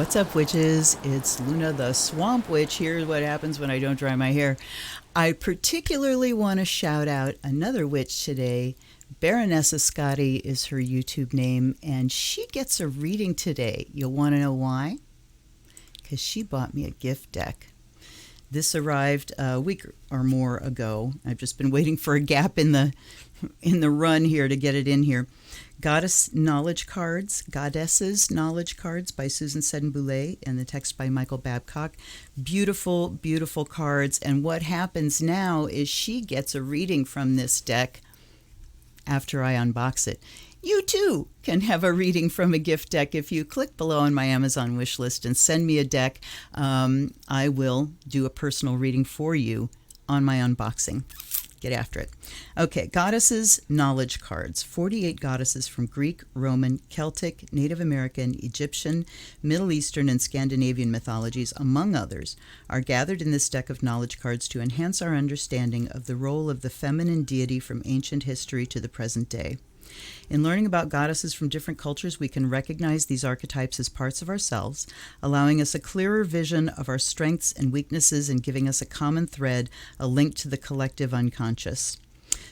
What's up, witches? It's Luna the Swamp Witch. Here's what happens when I don't dry my hair. I particularly want to shout out another witch today. Baronessa Scotti is her YouTube name, and she gets a reading today. You'll want to know why? Because she bought me a gift deck. This arrived a week or more ago. I've just been waiting for a gap in the run here to get it in here. Goddesses Knowledge Cards by Susan Seddon-Boulay, and the text by Michael Babcock. Beautiful, beautiful cards. And what happens now is she gets a reading from this deck after I unbox it. You too can have a reading from a gift deck if you click below on my Amazon wish list and send me a deck. I will do a personal reading for you on my unboxing. Get after it. Okay, Goddesses Knowledge Cards. 48 goddesses from Greek, Roman, Celtic, Native American, Egyptian, Middle Eastern, and Scandinavian mythologies, among others, are gathered in this deck of knowledge cards to enhance our understanding of the role of the feminine deity from ancient history to the present day. In learning about goddesses from different cultures, we can recognize these archetypes as parts of ourselves, allowing us a clearer vision of our strengths and weaknesses and giving us a common thread, a link to the collective unconscious.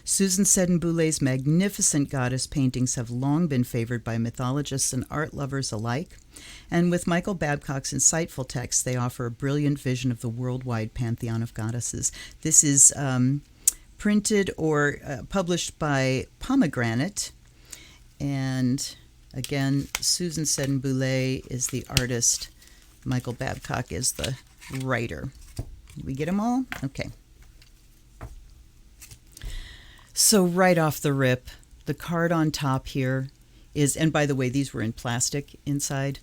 Susan Seddon-Boulay's magnificent goddess paintings have long been favored by mythologists and art lovers alike, and with Michael Babcock's insightful texts, they offer a brilliant vision of the worldwide pantheon of goddesses. This is printed or published by Pomegranate. And again, Susan Seddon-Boulay is the artist. Michael Babcock is the writer. Did we get them all? Okay. So right off the rip, the card on top here is, and by the way, these were in plastic inside,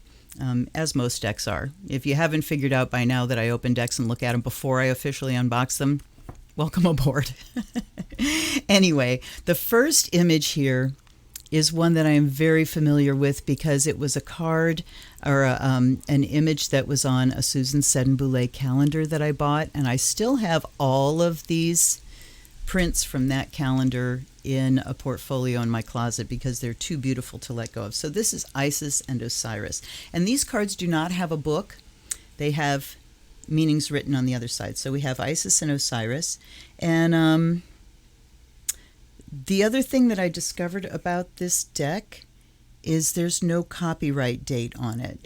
as most decks are. If you haven't figured out by now that I open decks and look at them before I officially unbox them, welcome aboard. Anyway, the first image here is one that I am very familiar with because it was a card or an image that was on a Susan Seddon-Boulay calendar that I bought, and I still have all of these prints from that calendar in a portfolio in my closet because they're too beautiful to let go of. So this is Isis and Osiris, and these cards do not have a book. They have meanings written on the other side. So we have Isis and Osiris. And the other thing that I discovered about this deck is there's no copyright date on it.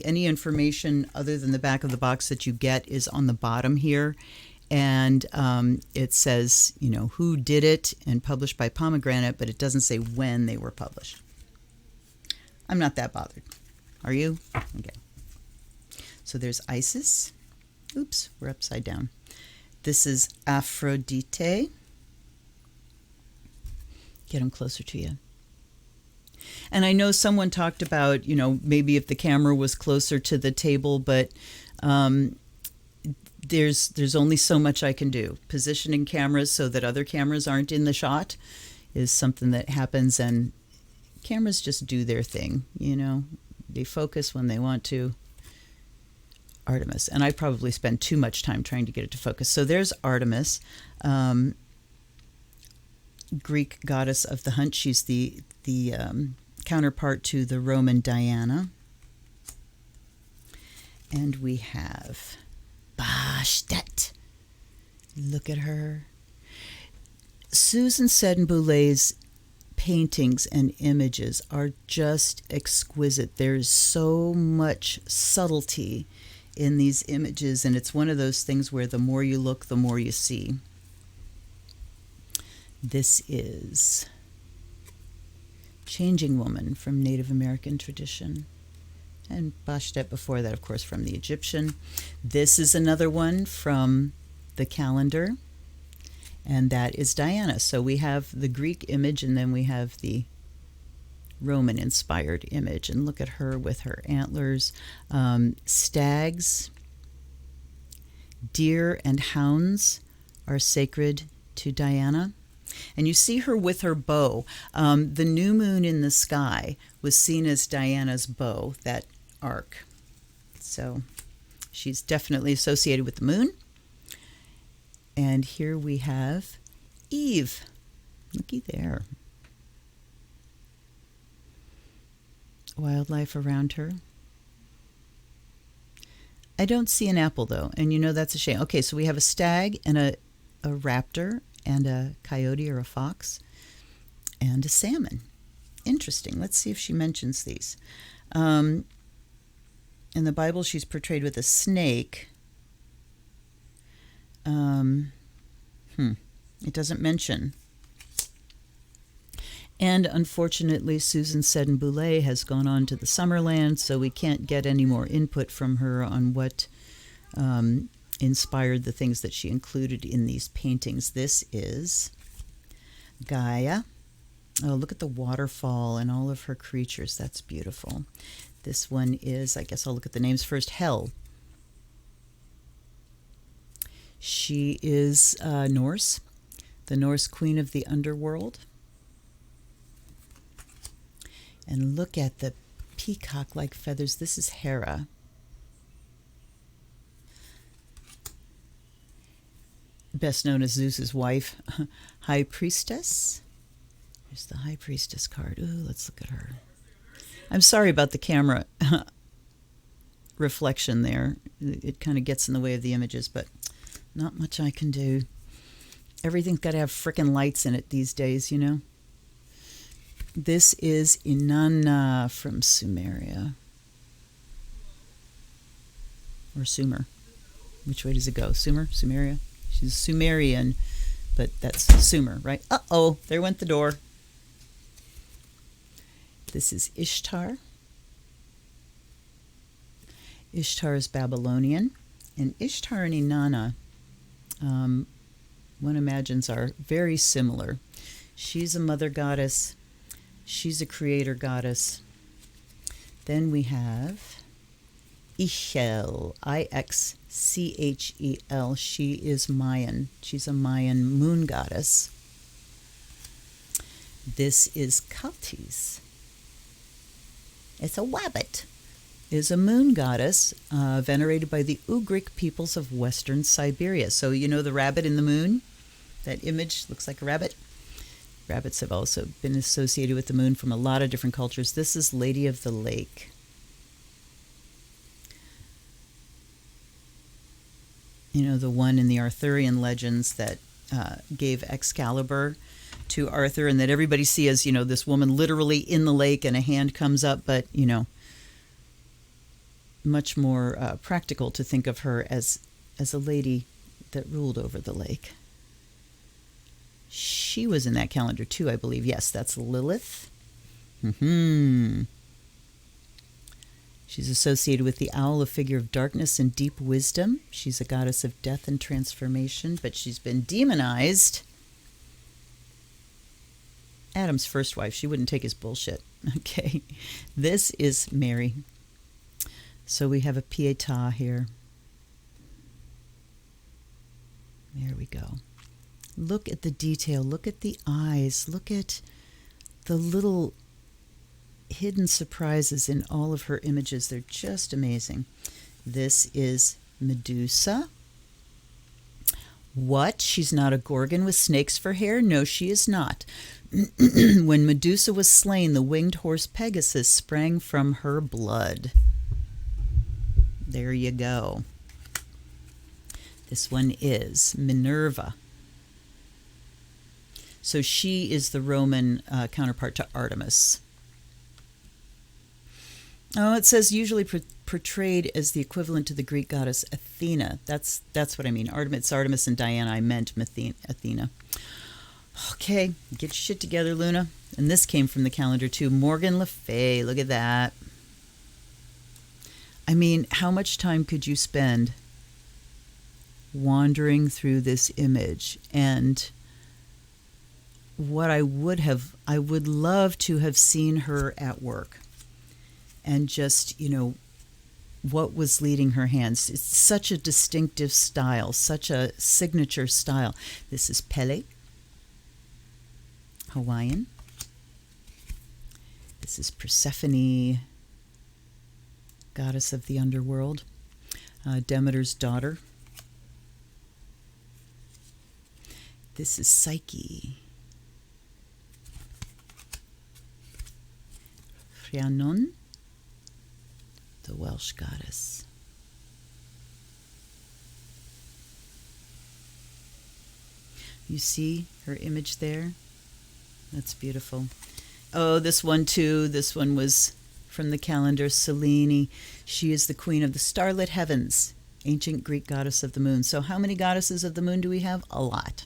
Any information other than the back of the box that you get is on the bottom here. And it says, you know, who did it and published by Pomegranate, but it doesn't say when they were published. I'm not that bothered. Are you? Okay. So there's Isis. Oops, we're upside down. This is Aphrodite. Get them closer to you. And I know someone talked about, you know, maybe if the camera was closer to the table, but there's only so much I can do. Positioning cameras so that other cameras aren't in the shot is something that happens, and cameras just do their thing, you know. They focus when they want to. Artemis, and I probably spend too much time trying to get it to focus. So there's Artemis, Greek goddess of the hunt. She's the counterpart to the Roman Diana. And we have Bastet. Look at her. Susan Seddon-Boulay's paintings and images are just exquisite. There's so much subtlety in these images, and it's one of those things where the more you look, the more you see. This is Changing Woman from Native American tradition, and Bastet before that, of course, from the Egyptian. This is another one from the calendar, and that is Diana. So we have the Greek image, and then we have the Roman-inspired image, and look at her with her antlers. Stags, deer, and hounds are sacred to Diana. And you see her with her bow. The new moon in the sky was seen as Diana's bow, that arc. So she's definitely associated with the moon. And here we have Eve. Looky there. Wildlife around her. I don't see an apple, though, and that's a shame. Okay, so we have a stag and a raptor and a coyote or a fox and a salmon. Interesting. Let's see if she mentions these. In the Bible, she's portrayed with a snake. It doesn't mention. And unfortunately, Susan Seddon-Boulay has gone on to the Summerland, so we can't get any more input from her on what inspired the things that she included in these paintings. This is Gaia. Oh, look at the waterfall and all of her creatures. That's beautiful. This one is, I guess I'll look at the names first, Hel. She is Norse, the Norse queen of the underworld. And look at the peacock-like feathers. This is Hera. Best known as Zeus's wife, High Priestess. Here's the High Priestess card. Ooh, let's look at her. I'm sorry about the camera reflection there. It kind of gets in the way of the images, but not much I can do. Everything's got to have frickin' lights in it these days, This is Inanna from Sumeria. Or Sumer. Which way does it go? Sumeria? She's Sumerian, but that's Sumer, right? Uh-oh, there went the door. This is Ishtar. Ishtar is Babylonian. And Ishtar and Inanna, one imagines, are very similar. She's a mother goddess. She's a creator goddess. Then we have Ixchel, Ixchel. She is Mayan. She's a Mayan moon goddess. This is Kaltis. It's a wabbit. Is a moon goddess venerated by the Ugric peoples of western Siberia. So the rabbit in the moon? That image looks like a rabbit. Rabbits have also been associated with the moon from a lot of different cultures. This is Lady of the Lake. The one in the Arthurian legends that gave Excalibur to Arthur, and that everybody sees as, this woman literally in the lake and a hand comes up, but, much more practical to think of her as a lady that ruled over the lake. She was in that calendar too, I believe. Yes, that's Lilith. She's associated with the owl, a figure of darkness and deep wisdom. She's a goddess of death and transformation, but she's been demonized. Adam's first wife, she wouldn't take his bullshit. Okay, this is Mary. So we have a Pietà here. There we go. Look at the detail. Look at the eyes. Look at the little hidden surprises in all of her images. They're just amazing. This is Medusa. What? She's not a Gorgon with snakes for hair? No, she is not. When Medusa was slain, the winged horse Pegasus sprang from her blood. There you go. This one is Minerva. So she is the Roman counterpart to Artemis. Oh, it says usually portrayed as the equivalent to the Greek goddess Athena. That's what I mean. Artemis and Diana. I meant Athena. Okay, get your shit together, Luna. And this came from the calendar too. Morgan Le Fay. Look at that. I mean, how much time could you spend wandering through this image? And what I would love to have seen her at work. And just, what was leading her hands. It's such a distinctive style, such a signature style. This is Pele, Hawaiian. This is Persephone, goddess of the underworld, Demeter's daughter. This is Psyche, Rhiannon, the Welsh goddess. You see her image there? That's beautiful. Oh, this one too. This one was from the calendar, Selene. She is the queen of the starlit heavens, ancient Greek goddess of the moon. So how many goddesses of the moon do we have? A lot.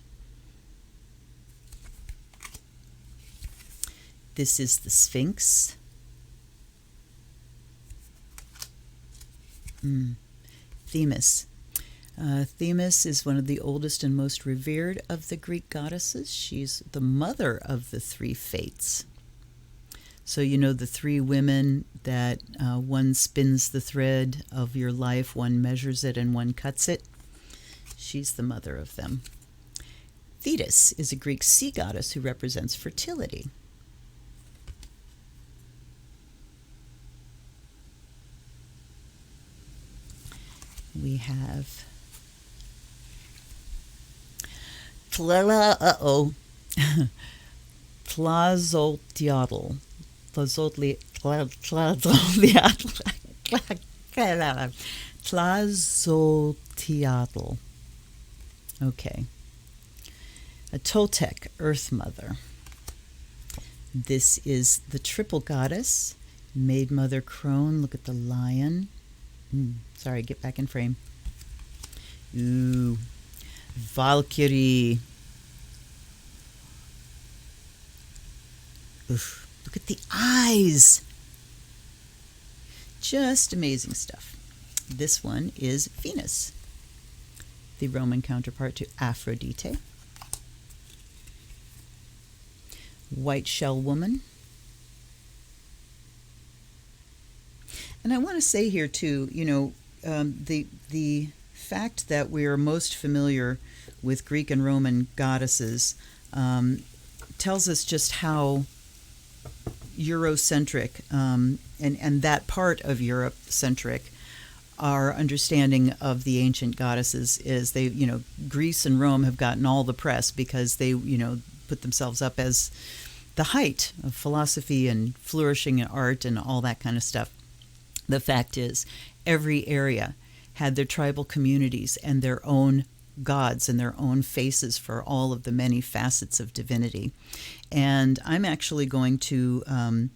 This is the Sphinx. Themis. Themis is one of the oldest and most revered of the Greek goddesses. She's the mother of the three fates. So you know the three women that one spins the thread of your life, one measures it, and one cuts it. She's the mother of them. Thetis is a Greek sea goddess who represents fertility. We have Tlazolteotl. Tlazolteotl. Okay. A Toltec, Earth Mother. This is the triple goddess, Maid Mother Crone. Look at the lion. Sorry, get back in frame. Ooh. Valkyrie. Oof. Look at the eyes. Just amazing stuff. This one is Venus, the Roman counterpart to Aphrodite. White shell woman. And I want to say here too, you know, the fact that we are most familiar with Greek and Roman goddesses tells us just how Eurocentric and that part of Europe-centric our understanding of the ancient goddesses is. They, you know, Greece and Rome have gotten all the press because they, you know, put themselves up as the height of philosophy and flourishing in art and all that kind of stuff. The fact is, every area had their tribal communities and their own gods and their own faces for all of the many facets of divinity. And I'm actually going to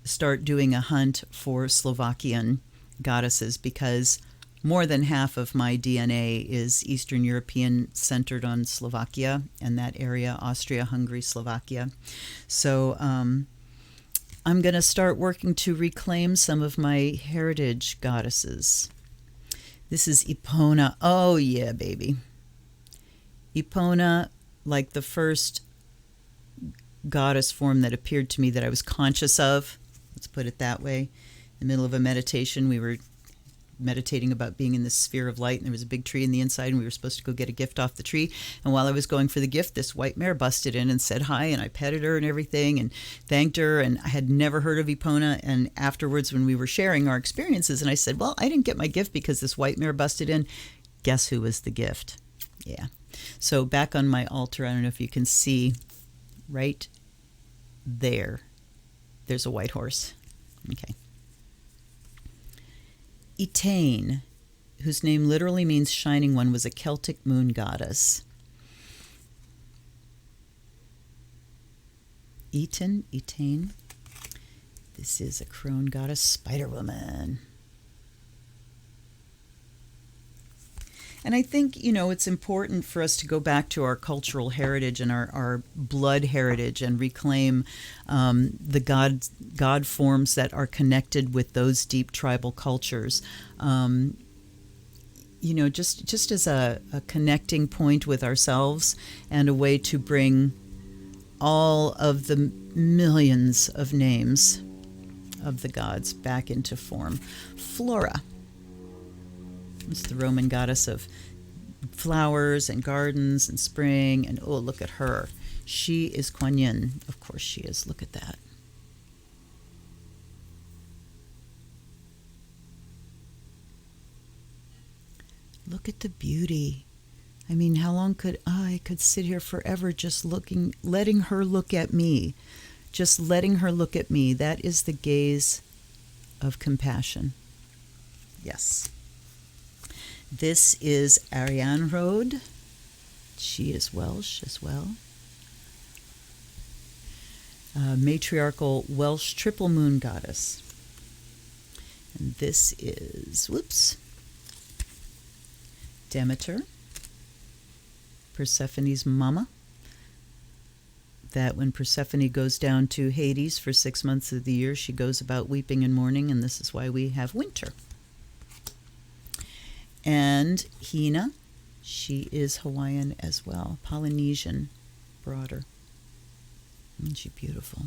start doing a hunt for Slovakian goddesses because more than half of my DNA is Eastern European, centered on Slovakia and that area, Austria, Hungary, Slovakia. So I'm going to start working to reclaim some of my heritage goddesses. This is Epona. Oh, yeah, baby. Epona, like the first goddess form that appeared to me that I was conscious of. Let's put it that way. In the middle of a meditation, we were meditating about being in this sphere of light, and there was a big tree in the inside, and we were supposed to go get a gift off the tree. And while I was going for the gift, this white mare busted in and said hi, and I petted her and everything and thanked her, and I had never heard of Epona. And afterwards, when we were sharing our experiences, and I said, well, I didn't get my gift because this white mare busted in. Guess who was the gift? Yeah. So back on my altar, I don't know if you can see right there, there's a white horse. Okay. Etain, whose name literally means shining one, was a Celtic moon goddess. Etain. This is a crone goddess, Spider Woman. And I think, you know, it's important for us to go back to our cultural heritage and our blood heritage and reclaim the God forms that are connected with those deep tribal cultures. You know, just as a connecting point with ourselves and a way to bring all of the millions of names of the gods back into form. Flora. It's the Roman goddess of flowers and gardens and spring. And oh, look at her. She is Kuan Yin. Of course she is. Look at that. Look at the beauty. I mean, how long could I could sit here forever just letting her look at me. Just letting her look at me. That is the gaze of compassion. Yes. This is Ariane Road. She is Welsh as well. Matriarchal Welsh triple moon goddess. And this is, Demeter, Persephone's mama. That when Persephone goes down to Hades for 6 months of the year, she goes about weeping and mourning, and this is why we have winter. And Hina, she is Hawaiian as well, Polynesian, broader. Isn't she beautiful?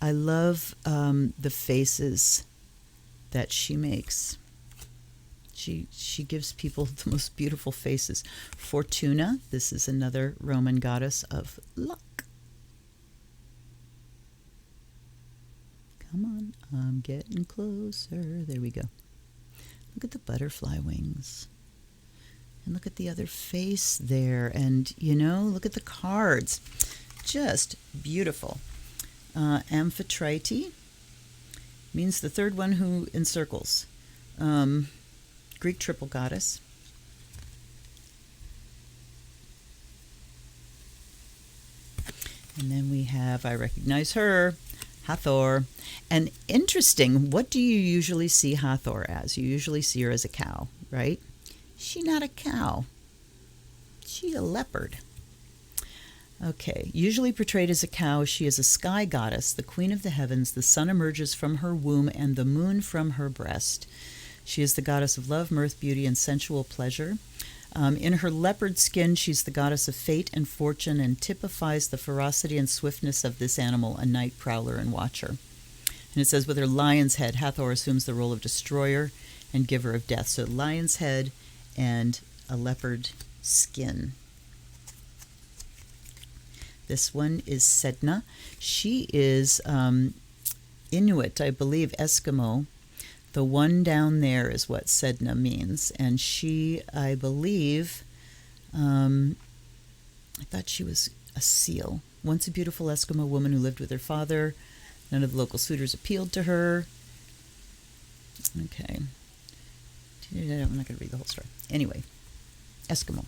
I love the faces that she makes. She gives people the most beautiful faces. Fortuna, this is another Roman goddess of luck. Come on, I'm getting closer. There we go. Look at the butterfly wings. And look at the other face there. And, look at the cards. Just beautiful. Amphitrite means the third one who encircles. Greek triple goddess. And then we have, I recognize her, Hathor. And interesting, what do you usually see Hathor as? You usually see her as a cow, right? She's not a cow. She's a leopard. Okay, usually portrayed as a cow, she is a sky goddess, the queen of the heavens. The sun emerges from her womb and the moon from her breast. She is the goddess of love, mirth, beauty, and sensual pleasure. In her leopard skin, she's the goddess of fate and fortune and typifies the ferocity and swiftness of this animal, a night prowler and watcher. And it says, with her lion's head, Hathor assumes the role of destroyer and giver of death. So lion's head and a leopard skin. This one is Sedna. She is Inuit, I believe, Eskimo. The one down there is what Sedna means. And she, I believe, I thought she was a seal. Once a beautiful Eskimo woman who lived with her father. None of the local suitors appealed to her. Okay. I'm not going to read the whole story. Anyway, Eskimo.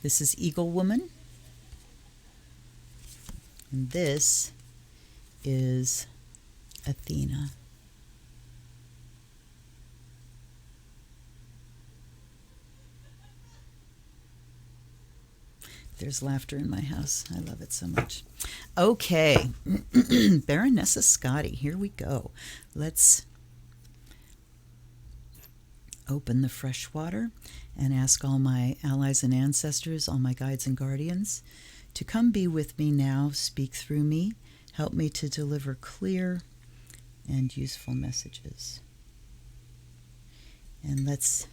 This is Eagle Woman. And this is Athena. There's laughter in my house. I love it so much. Okay. Baronessa Scotti. Here we go. Let's open the fresh water and ask all my allies and ancestors, all my guides and guardians, to come be with me now, speak through me, help me to deliver clear and useful messages. And let's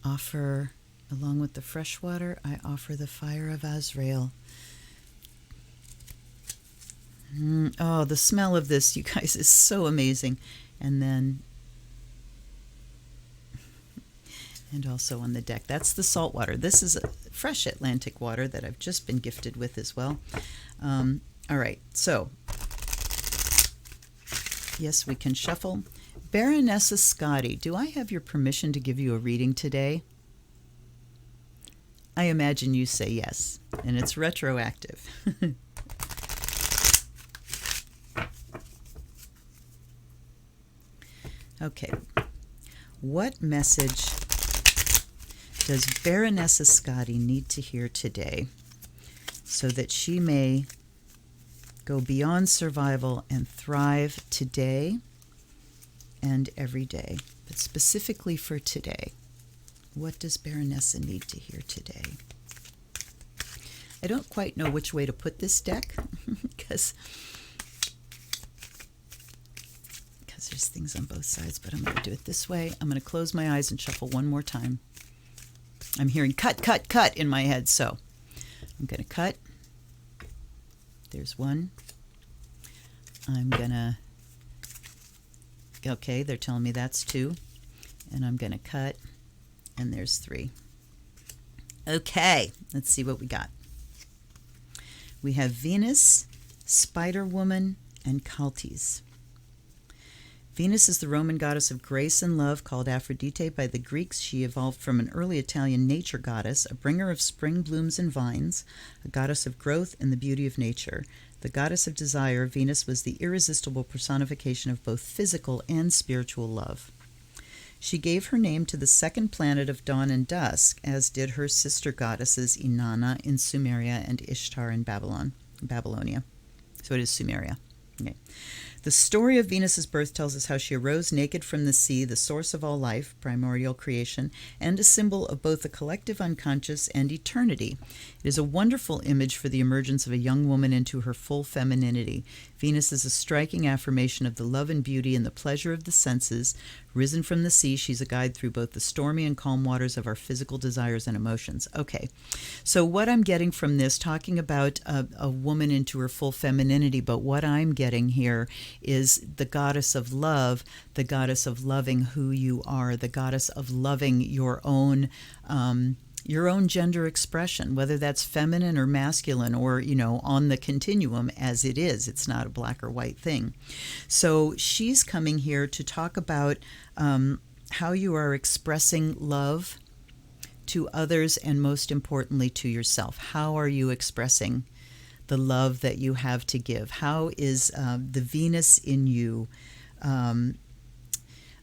offer, along with the fresh water, I offer the fire of Azrael. Oh, the smell of this, you guys, is so amazing. And then, and also on the deck, that's the salt water. This is a fresh Atlantic water that I've just been gifted with as well. All right, so, yes, we can shuffle. Baronessa Scotti, do I have your permission to give you a reading today? I imagine you say yes, and it's retroactive. Okay, what message does Baronessa Scotti need to hear today so that she may go beyond survival and thrive today and every day? But specifically for today, what does Baronessa need to hear today? I don't quite know which way to put this deck because there's things on both sides, but I'm going to do it this way. I'm going to close my eyes and shuffle one more time. I'm hearing cut, cut, cut in my head, so I'm going to cut. There's one. I'm going to, okay, they're telling me that's two. And I'm going to cut, and there's three. Okay, let's see what we got. We have Venus, Spider Woman, and Kaltes. Venus is the Roman goddess of grace and love, called Aphrodite by the Greeks. She evolved from an early Italian nature goddess, a bringer of spring blooms and vines, a goddess of growth and the beauty of nature. The goddess of desire, Venus was the irresistible personification of both physical and spiritual love. She gave her name to the second planet of dawn and dusk, as did her sister goddesses Inanna in Sumeria and Ishtar in Babylonia. So it is Sumeria. Okay. The story of Venus's birth tells us how she arose naked from the sea, the source of all life, primordial creation, and a symbol of both the collective unconscious and eternity. It is a wonderful image for the emergence of a young woman into her full femininity. Venus is a striking affirmation of the love and beauty and the pleasure of the senses. Risen from the sea, she's a guide through both the stormy and calm waters of our physical desires and emotions. Okay, so what I'm getting from this, talking about a woman into her full femininity, but what I'm getting here is the goddess of love, the goddess of loving who you are, the goddess of loving your own gender expression, whether that's feminine or masculine or, on the continuum as it is. It's not a black or white thing. So she's coming here to talk about how you are expressing love to others and, most importantly, to yourself. How are you expressing the love that you have to give? How is the Venus in you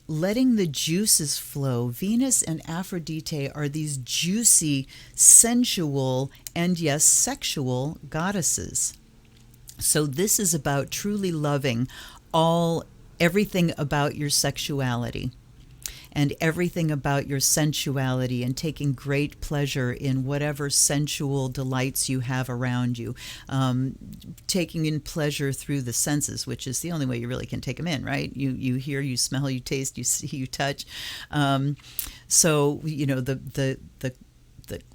letting the juices flow? Venus and Aphrodite are these juicy, sensual, and yes, sexual goddesses. So this is about truly loving everything about your sexuality and everything about your sensuality, and taking great pleasure in whatever sensual delights you have around you, taking in pleasure through the senses, which is the only way you really can take them in, right? You hear, you smell, you taste, you see, you touch. So the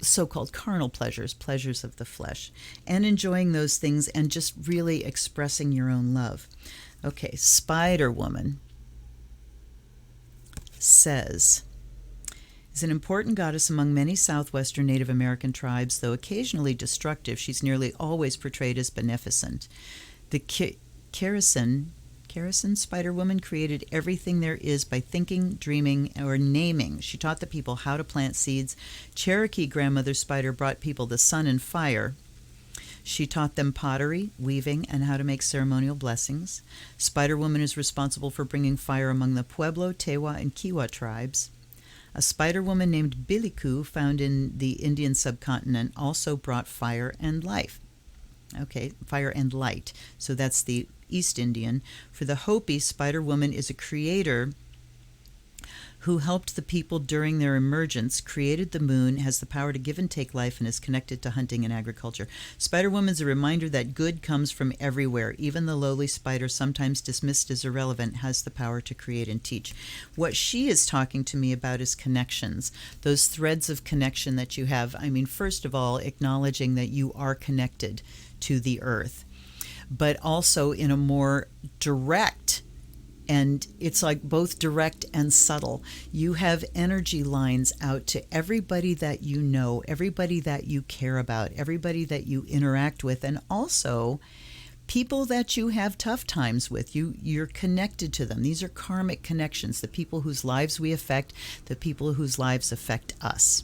so-called carnal pleasures of the flesh, and enjoying those things and just really expressing your own love. Okay, Spider Woman says, is an important goddess among many southwestern Native American tribes. Though occasionally destructive, she's nearly always portrayed as beneficent. The Karasin Spider Woman created everything there is by thinking, dreaming, or naming. She taught the people how to plant seeds. Cherokee Grandmother Spider brought people the sun and fire. She taught them pottery, weaving, and how to make ceremonial blessings. Spider Woman is responsible for bringing fire among the Pueblo, Tewa, and Kiowa tribes. A spider woman named Biliku, found in the Indian subcontinent, also brought fire and life. Okay, fire and light. So that's the East Indian. For the Hopi, Spider Woman is a creator who helped the people during their emergence, created the moon, has the power to give and take life, and is connected to hunting and agriculture. Spider Woman is a reminder that good comes from everywhere. Even the lowly spider, sometimes dismissed as irrelevant, has the power to create and teach. What she is talking to me about is connections, those threads of connection that you have. I mean, first of all, acknowledging that you are connected to the earth, but also in a more direct, and it's like both direct and subtle. You have energy lines out to everybody that you know, everybody that you care about, everybody that you interact with, and also people that you have tough times with. You're connected to them. These are karmic connections, the people whose lives we affect, the people whose lives affect us.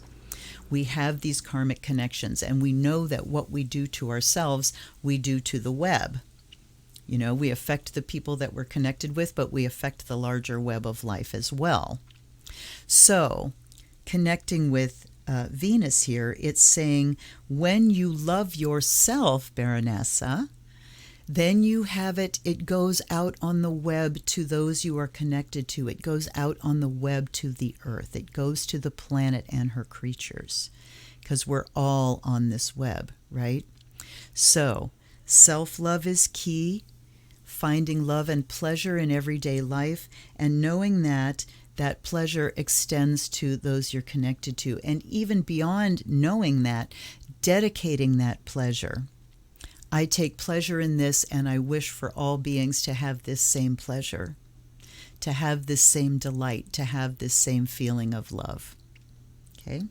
We have these karmic connections, and we know that what we do to ourselves, we do to the web. We affect the people that we're connected with, but we affect the larger web of life as well. So, connecting with Venus here, it's saying when you love yourself, Baronessa, then you have it goes out on the web to those you are connected to. It goes out on the web to the earth. It goes to the planet and her creatures, because we're all on this web, right? So, self-love is key. Finding love and pleasure in everyday life, and knowing that that pleasure extends to those you're connected to. And even beyond knowing that, dedicating that pleasure. I take pleasure in this, and I wish for all beings to have this same pleasure, to have this same delight, to have this same feeling of love. Okay?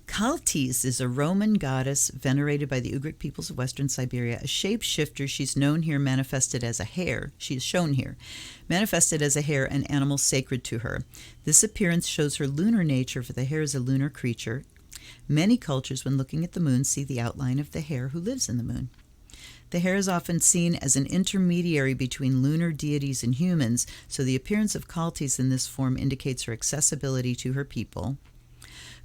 Kaltis is a Roman goddess venerated by the Ugric peoples of Western Siberia, a shapeshifter. She's known here, manifested as a hare. She is shown here, manifested as a hare, an animal sacred to her. This appearance shows her lunar nature, for the hare is a lunar creature. Many cultures, when looking at the moon, see the outline of the hare who lives in the moon. The hare is often seen as an intermediary between lunar deities and humans, so the appearance of Kaltis in this form indicates her accessibility to her people.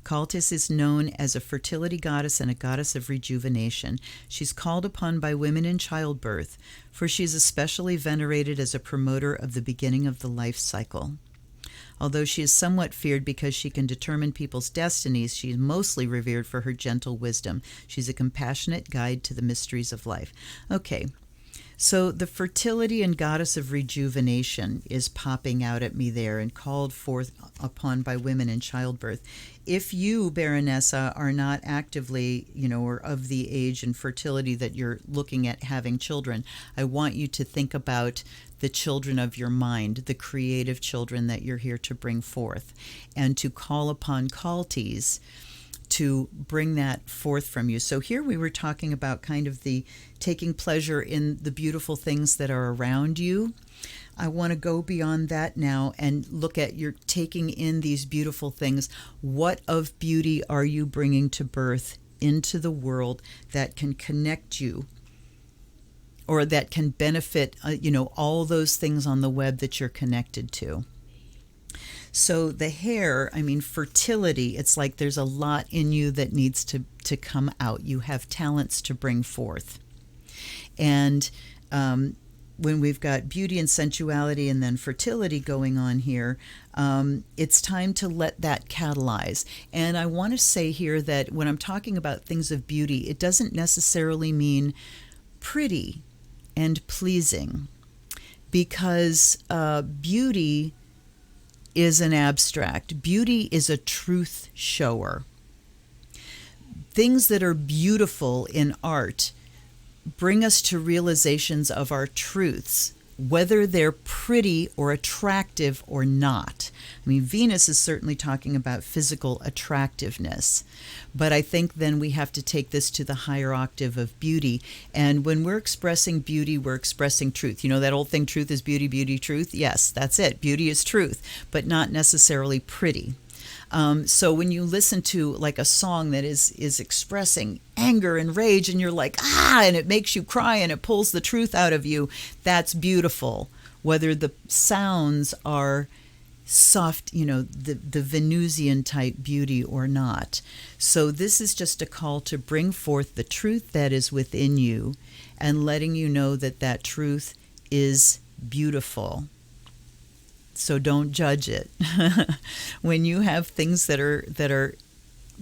Kaltis is known as a fertility goddess and a goddess of rejuvenation. She's called upon by women in childbirth, for she is especially venerated as a promoter of the beginning of the life cycle. Although she is somewhat feared because she can determine people's destinies, she is mostly revered for her gentle wisdom. She's a compassionate guide to the mysteries of life. Okay, so the fertility and goddess of rejuvenation is popping out at me there, and called forth upon by women in childbirth. If you, Baronessa, are not actively, or of the age and fertility that you're looking at having children, I want you to think about the children of your mind, the creative children that you're here to bring forth, and to call upon Kaltis to bring that forth from you. So here we were talking about kind of the taking pleasure in the beautiful things that are around you. I want to go beyond that now and look at your taking in these beautiful things. What of beauty are you bringing to birth into the world that can connect you, or that can benefit, all those things on the web that you're connected to? So the hare, fertility, it's like there's a lot in you that needs to come out. You have talents to bring forth. And when we've got beauty and sensuality and then fertility going on here, it's time to let that catalyze. And I want to say here that when I'm talking about things of beauty, it doesn't necessarily mean pretty and pleasing, because beauty is an abstract. Beauty is a truth shower. Things that are beautiful in art bring us to realizations of our truths, whether they're pretty or attractive or not. Venus is certainly talking about physical attractiveness, but I think then we have to take this to the higher octave of beauty. And when we're expressing beauty, we're expressing truth. That old thing, truth is beauty, beauty, truth? Yes, that's it. Beauty is truth, but not necessarily pretty. So when you listen to like a song that is expressing anger and rage, and you're like, and it makes you cry and it pulls the truth out of you, that's beautiful. Whether the sounds are soft, the Venusian type beauty or not. So this is just a call to bring forth the truth that is within you, and letting you know that that truth is beautiful. So don't judge it. When you have things that are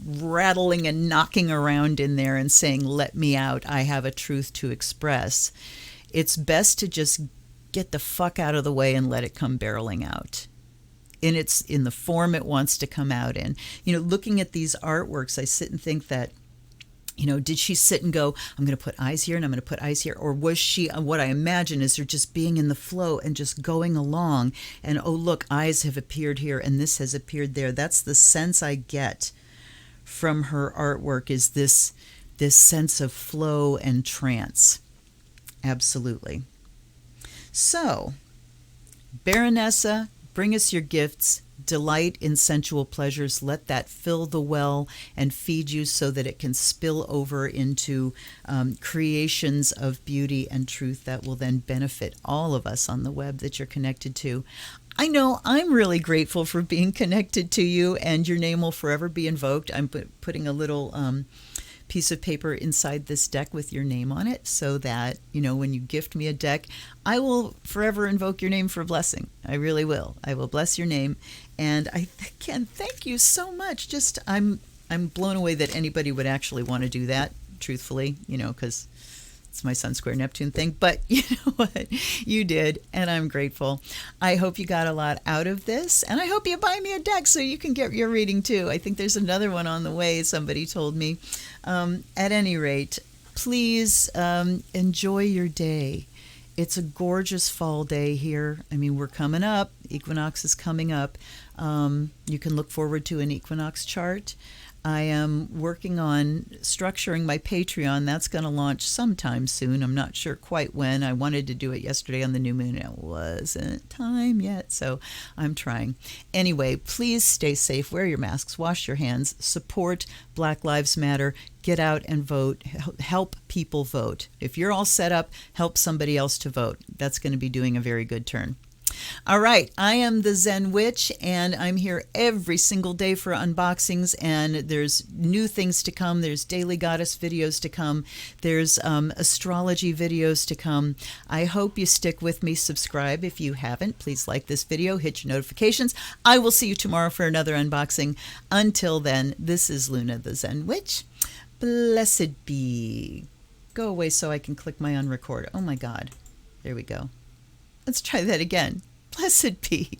rattling and knocking around in there and saying, let me out, I have a truth to express, it's best to just get the fuck out of the way and let it come barreling out. In the form it wants to come out in. Looking at these artworks, I sit and think that, did she sit and go, I'm going to put eyes here and I'm going to put eyes here? Or was she, what I imagine is her just being in the flow and just going along, and, oh, look, eyes have appeared here and this has appeared there. That's the sense I get from her artwork, is this sense of flow and trance. Absolutely. So, Baronessa, bring us your gifts. Delight in sensual pleasures. Let that fill the well and feed you so that it can spill over into creations of beauty and truth that will then benefit all of us on the web that you're connected to. I know I'm really grateful for being connected to you, and your name will forever be invoked. I'm putting a little piece of paper inside this deck with your name on it, so that, when you gift me a deck, I will forever invoke your name for blessing. I really will. I will bless your name. And I can thank you so much. Just, I'm blown away that anybody would actually want to do that, truthfully, because it's my Sun Square Neptune thing. But you know what? You did, and I'm grateful. I hope you got a lot out of this, and I hope you buy me a deck so you can get your reading too. I think there's another one on the way, somebody told me. At any rate, please enjoy your day. It's a gorgeous fall day here. We're coming up. Equinox is coming up. You can look forward to an equinox chart. I am working on structuring my Patreon. That's going to launch sometime soon. I'm not sure quite when. I wanted to do it yesterday on the new moon. It wasn't time yet, so I'm trying. Anyway, please stay safe. Wear your masks. Wash your hands. Support Black Lives Matter. Get out and vote. Help people vote. If you're all set up, help somebody else to vote. That's going to be doing a very good turn. All right, I am the Zen Witch, and I'm here every single day for unboxings, and there's new things to come. There's Daily Goddess videos to come. There's astrology videos to come. I hope you stick with me. Subscribe if you haven't. Please like this video. Hit your notifications. I will see you tomorrow for another unboxing. Until then, this is Luna the Zen Witch. Blessed be. Go away so I can click my unrecord. Oh my God. There we go. Let's try that again. Blessed be.